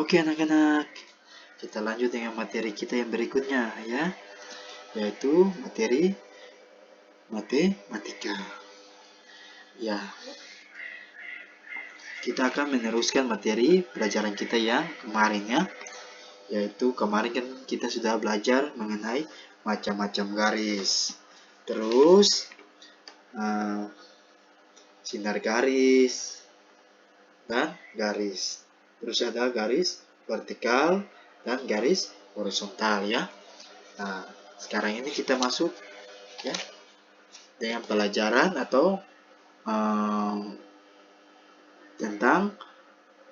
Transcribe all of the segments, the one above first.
Oke anak-anak, kita lanjut dengan materi kita yang berikutnya ya, yaitu materi matematika. Ya, kita akan meneruskan materi pelajaran kita yang kemarin ya, yaitu kemarin kan kita sudah belajar mengenai macam-macam garis. Terus sinar garis dan garis. Terus ada garis vertikal dan garis horizontal ya. Nah, sekarang ini kita masuk ya dengan pelajaran atau tentang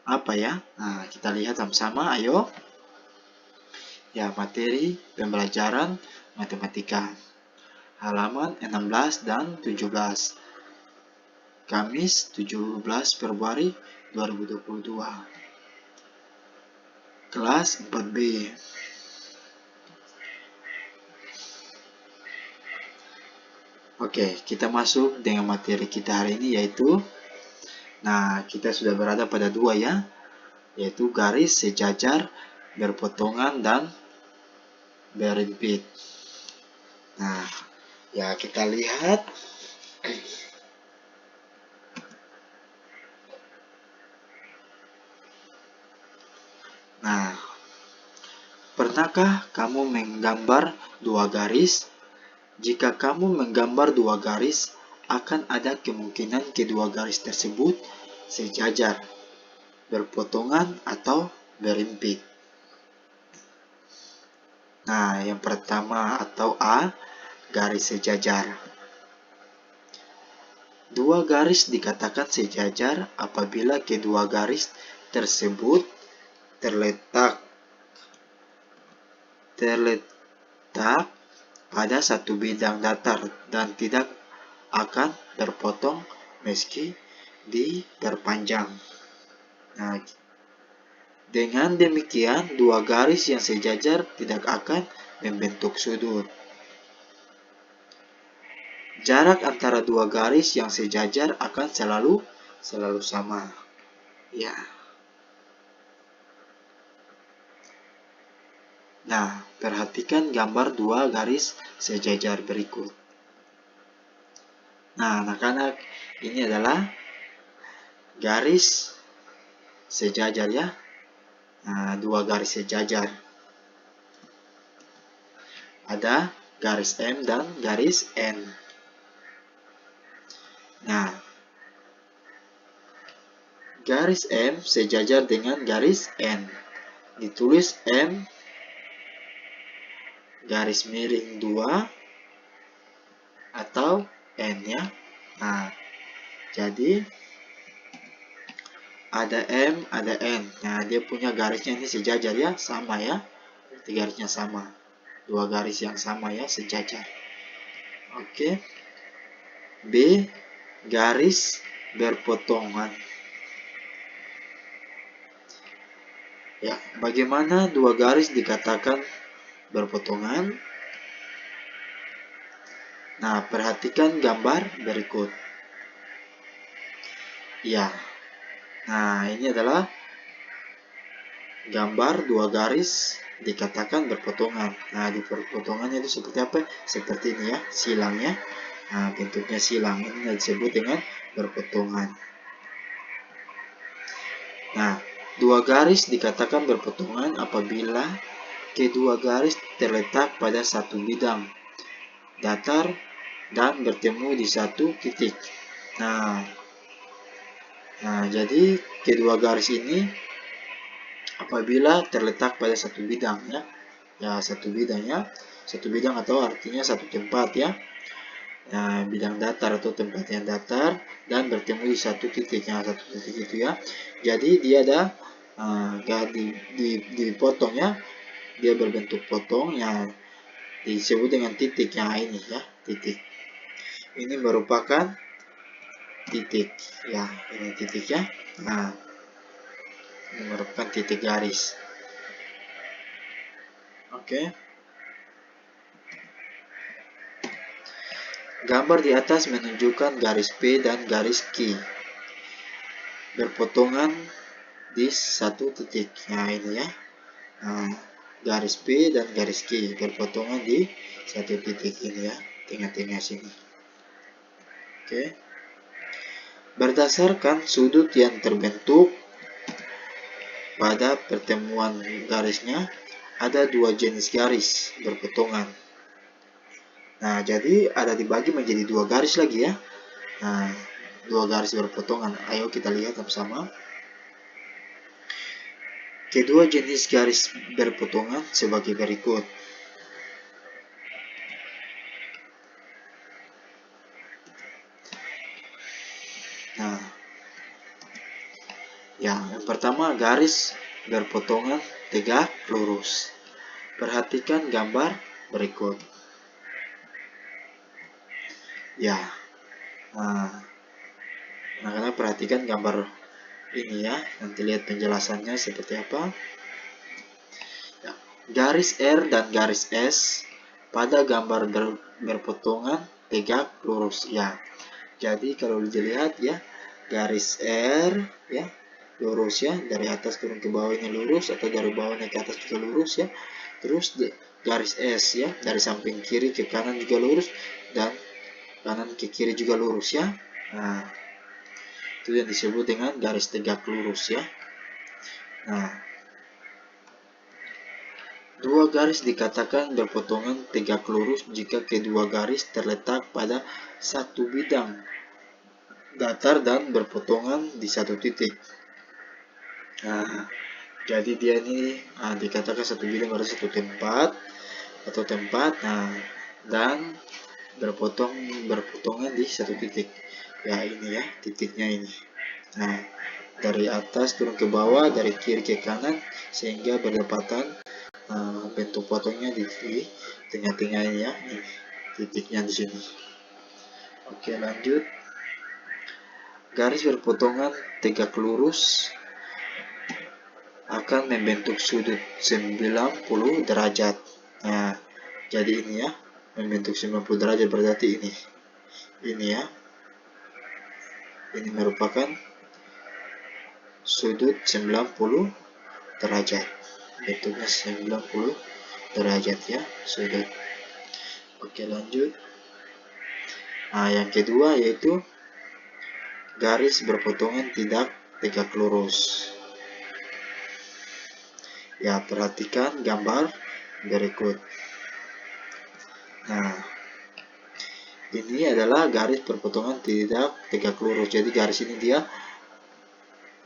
apa ya? Nah, kita lihat sama-sama, ayo. Ya, materi pembelajaran matematika. Halaman 16 dan 17. Kamis 17 Februari 2022. Kelas 4B. Oke, kita masuk dengan materi kita hari ini yaitu, nah kita sudah berada pada dua ya, yaitu garis sejajar, berpotongan, dan berimpit. Nah, ya kita lihat. Nah, pernahkah kamu menggambar dua garis? Jika kamu menggambar dua garis, akan ada kemungkinan kedua garis tersebut sejajar, berpotongan, atau berimpit. Nah, yang pertama atau A, garis sejajar. Dua garis dikatakan sejajar apabila kedua garis tersebut terletak pada satu bidang datar dan tidak akan terpotong meski diperpanjang. Nah, dengan demikian dua garis yang sejajar tidak akan membentuk sudut. Jarak antara dua garis yang sejajar akan selalu sama. Ya. Nah, perhatikan gambar dua garis sejajar berikut. Nah, anak-anak, ini adalah garis sejajar ya. Nah, dua garis sejajar. Ada garis M dan garis N. Nah, garis M sejajar dengan garis N. Ditulis M garis miring 2 atau N ya. Nah, jadi ada M, ada N. Nah, dia punya garisnya ini sejajar ya, sama ya. Berarti garisnya sama. Dua garis yang sama ya, sejajar. Oke. B, garis berpotongan. Ya, bagaimana dua garis dikatakan berpotongan? Nah, perhatikan gambar berikut. Ya. Nah, ini adalah gambar dua garis dikatakan berpotongan. Nah, di perpotongannya itu seperti apa? Seperti ini ya, silang ya. Nah, bentuknya silang. Ini disebut dengan berpotongan. Nah, dua garis dikatakan berpotongan apabila kedua garis terletak pada satu bidang datar dan bertemu di satu titik. Nah, jadi kedua garis ini apabila terletak pada satu bidang ya. Ya, satu bidang ya. Satu bidang atau artinya satu tempat ya. Nah, bidang datar atau tempat yang datar dan bertemu di satu titik. Nah, satu titik itu ya. Jadi dia ada dipotong ya. Dia berbentuk potong yang disebut dengan titik. Nah, ini ya, titik. Ini merupakan titik ya, ini titik ya. Nah, ini merupakan titik garis. Oke. Gambar di atas menunjukkan garis P dan garis Q berpotongan di satu titik. Nah, ini ya. Nah, garis P dan garis Q berpotongan di satu titik ini ya, tengah-tengah sini. Oke. Berdasarkan sudut yang terbentuk pada pertemuan garisnya, ada dua jenis garis berpotongan. Nah, jadi ada dibagi menjadi dua garis lagi ya. Nah, dua garis berpotongan. Ayo kita lihat sama-sama. Kedua jenis garis berpotongan sebagai berikut. Nah, yang pertama garis berpotongan tegak lurus. Perhatikan gambar berikut. Ya, nah, anak-anak perhatikan gambar ini ya. Nanti lihat penjelasannya seperti apa. Ya, garis R dan garis S pada gambar berpotongan tegak lurus ya. Jadi kalau dilihat ya, garis R ya lurus ya, dari atas turun ke bawah ini lurus, atau dari bawah naik ke atas juga lurus ya. Terus garis S ya, dari samping kiri ke kanan juga lurus, dan kanan ke kiri juga lurus ya. Nah, itu yang disebut dengan garis tegak lurus ya. Nah, dua garis dikatakan berpotongan tegak lurus jika kedua garis terletak pada satu bidang datar dan berpotongan di satu titik. Nah, jadi dia ini dikatakan satu bidang pada satu tempat atau tempat, dan berpotongan di satu titik. Ya, ini ya titiknya ini. Nah, dari atas turun ke bawah, dari kiri ke kanan, sehingga berdepatan. Bentuk potongnya di tengah-tengah ini ya, ini titiknya di sini. Oke, lanjut. Garis berpotongan tegak lurus akan membentuk sudut 90 derajat. Nah, jadi ini ya, membentuk 90 derajat berarti ini ya. Ini merupakan sudut 90 derajat. Bentuknya 90 derajat ya, sudut. Oke, lanjut. Nah, yang kedua yaitu garis berpotongan tidak tegak lurus. Ya, perhatikan gambar berikut. Nah, ini adalah garis berpotongan tidak tegak lurus. Jadi garis ini dia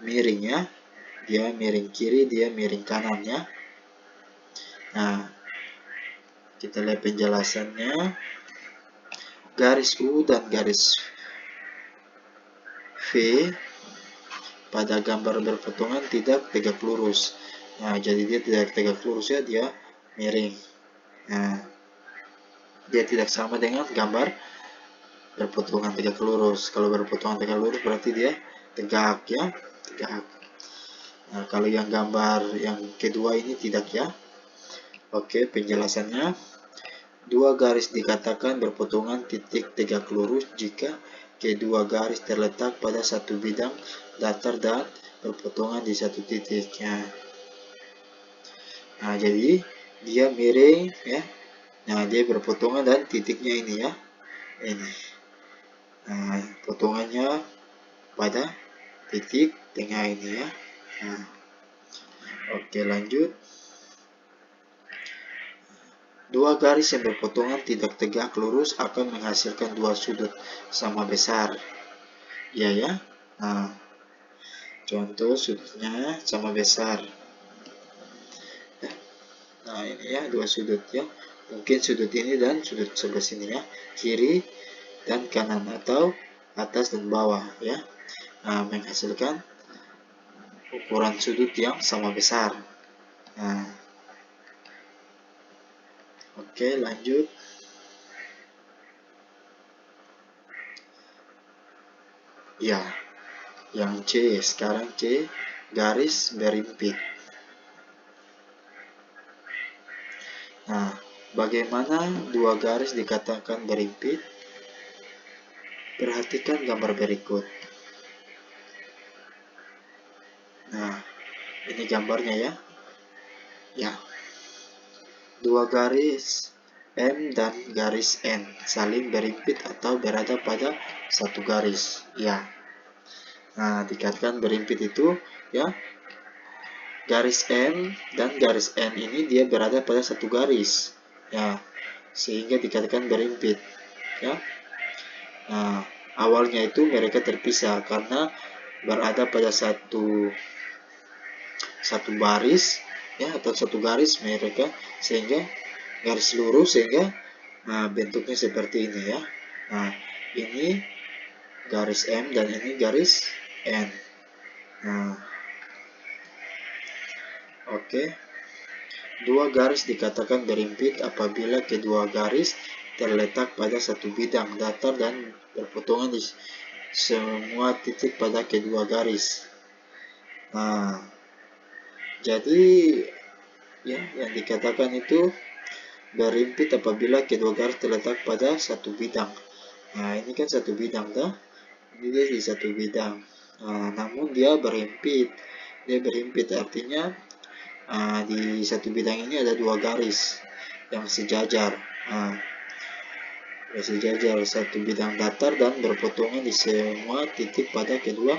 miring ya. Dia miring kiri, dia miring kanan ya. Nah, kita lihat penjelasannya. Garis U dan garis V pada gambar berpotongan tidak tegak lurus. Nah, jadi dia tidak tegak lurus ya, dia miring. Nah, dia tidak sama dengan gambar berpotongan tegak lurus. Kalau berpotongan tegak lurus berarti dia tegak ya, tegak. Nah, kalau yang gambar yang kedua ini tidak ya. Oke, penjelasannya. Dua garis dikatakan berpotongan titik tegak lurus jika kedua garis terletak pada satu bidang datar dan berpotongan di satu titiknya. Nah, jadi dia miring ya. Nah, dia berpotongan dan titiknya ini ya. Ini. Nah, potongannya pada titik tengah ini ya. Nah, oke, lanjut. Dua garis yang berpotongan tidak tegak lurus akan menghasilkan dua sudut sama besar. Ya ya. Nah, contoh sudutnya sama besar. Nah, ini ya dua sudut ya. Mungkin sudut ini dan sudut sebelah sini ya. Kiri dan kanan atau atas dan bawah ya. Nah, menghasilkan ukuran sudut yang sama besar. Nah, oke, lanjut. Ya, yang C. Sekarang C, garis berimpit. Nah, bagaimana dua garis dikatakan berimpit? Perhatikan gambar berikut. Nah, Ini gambarnya ya. Ya, dua garis M dan garis N saling berimpit atau berada pada satu garis. Ya. Nah, dikatakan berimpit itu ya, garis M dan garis N ini dia berada pada satu garis. Ya, sehingga dikatakan berimpit. Ya. Nah, awalnya itu mereka terpisah karena berada pada satu baris ya, atau satu garis mereka, sehingga garis lurus, sehingga bentuknya seperti ini ya. Nah, ini garis M dan ini garis N. Nah, oke. Dua garis dikatakan berimpit apabila kedua garis terletak pada satu bidang datar dan berpotongan di semua titik pada kedua garis. Nah, jadi ya, yang dikatakan itu berimpit apabila kedua garis terletak pada satu bidang. Nah, ini kan satu bidang dah. Ini dia di satu bidang. Namun dia berimpit. Dia berimpit artinya di satu bidang ini ada dua garis yang sejajar. Sejajar satu bidang datar dan berpotongan di semua titik pada kedua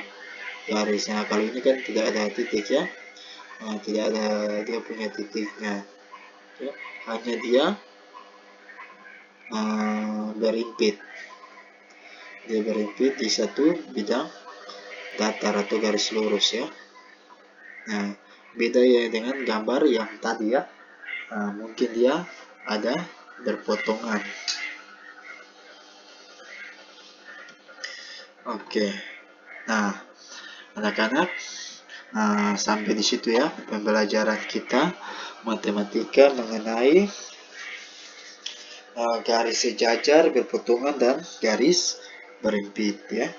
garis. Nah, kalau ini kan tidak ada titik ya. Tidak ada dia punya titiknya. Ya, hanya dia berimpit. Dia berimpit di satu bidang datar atau garis lurus ya. Nah, beda ya dengan gambar yang tadi ya. Mungkin dia ada berpotongan. Oke. Nah, anak-anak, sampai di situ ya pembelajaran kita matematika mengenai garis sejajar, berpotongan, dan garis berimpit ya.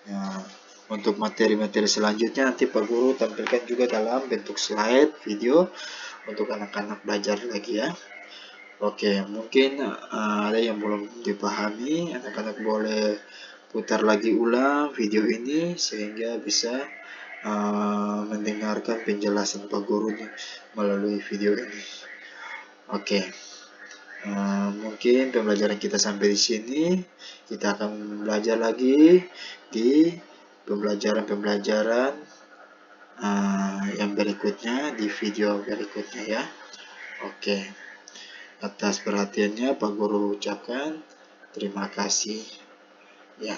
Nah, untuk materi-materi selanjutnya nanti Pak Guru tampilkan juga dalam bentuk slide video untuk anak-anak belajar lagi ya. Oke, mungkin ada yang belum dipahami, anak-anak boleh putar lagi ulang video ini sehingga bisa mendengarkan penjelasan Pak Guru melalui video ini. Oke. Mungkin pembelajaran kita sampai di sini. Kita akan belajar lagi di pembelajaran yang berikutnya, di video berikutnya ya. Oke. Atas perhatiannya Pak Guru ucapkan terima kasih. Ya.